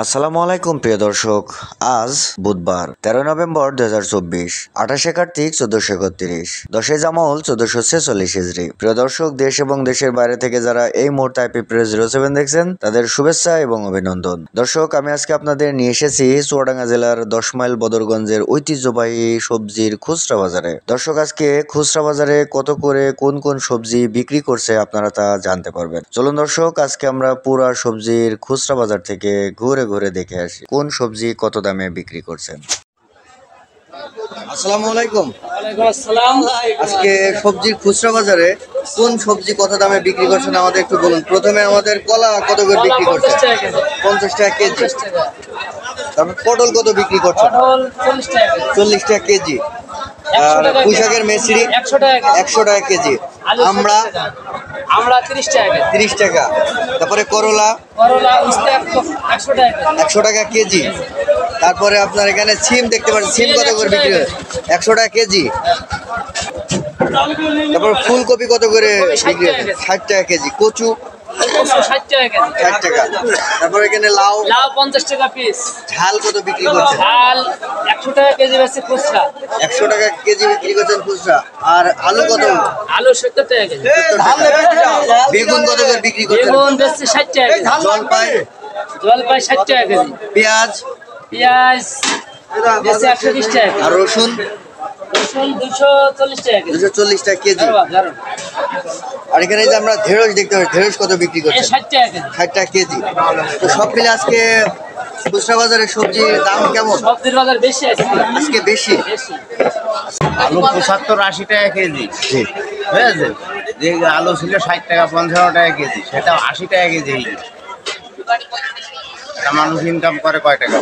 আসসালামু আলাইকুম প্রিয় দর্শক। আজ বুধবার 13 নভেম্বর 2024, 28 কার্তিক 1431, 10 জামল 1446 হিজরি। প্রিয় দর্শক, দেশ এবং দেশের বাইরে থেকে যারা এই মুহূর্তে IP-Press07 দেখছেন তাদের শুভেচ্ছা এবং অভিনন্দন। দর্শক, আমি আজকে আপনাদের নিয়ে এসেছি চুয়াডাঙ্গা জেলার 10 মাইল বদরগঞ্জের ঐতিহ্যবাহী সবজির খুচরা বাজারে। দর্শক, আজকে খুচরা বাজারে কত করে কোন কোন সবজি বিক্রি করছে আপনারা তা জানতে পারবেন। চলুন দর্শক, আজকে আমরা পুরা সবজির খুচরা বাজার থেকে ঘুরে ঘুরে দেখে আসি কোন সবজি কত দামে বিক্রি করছেন। আসসালামু আলাইকুম। ওয়ালাইকুম আসসালাম। আজকে সবজির খুচরা বাজারে কোন সবজি কত দামে বিক্রি করছেন আমাদের একটু বলুন। প্রথমে আমাদের কলা কত করে বিক্রি করছেন? 50 টাকা কেজি। তারপর পটল কত বিক্রি করছেন? পটল 40 টাকা। 40 টাকা কেজি। আর পুঁইশাকের মেচড়ি 100 টাকা কেজি। আমরা 30 টাকা। 30 টাকা। তারপরে করলা 100 টাকা কেজি। তারপরে আপনার এখানে সিম দেখতে পাচ্ছেন, সিম কত করে বিক্রি হয়? 100 টাকা কেজি। তারপর ফুলকপি কত করে বিক্রি হয়? 60 টাকা কেজি। কচু 60 টাকা কেজি। 60 টাকা। তারপর এখানে লাউ 50 টাকা পিস। ঝাল কত বিক্রি করছেন? ঝাল 100 টাকা কেজি বেচছে খুচরা। 100 টাকা কেজি বিক্রি করছেন খুচরা। আর আলু কত? আলু 70 টাকা কেজি। বেগুন কত করে বিক্রি করছেন? বেগুন বেচছে 60 টাকা কেজি। জলপাই 60 টাকা কেজি। পেঁয়াজ বেচছে 120 টাকা কেজি। আর রসুন 240 টাকা কেজি। 240 টাকা কেজি। জারুন আর এখানে যে আমরা ঢেঁড়স দেখতে পাচ্ছি, ঢেঁড়স কত বিক্রি করছেন? 60 টাকা কেজি। 60 টাকা কেজি। তো সব মিলে আজকে খুচরা বাজারে সবজির দাম কেমন? সবজির বাজার বেশি আছে আজকে বেশি। আলু 75-80 টাকা কেজি। ঠিক আছে, যে আলু ছিল 60 টাকা 55 টাকা কেজি, সেটা 80 টাকা কেজি। এটা মানুষ ইনকাম করে কয় টাকা?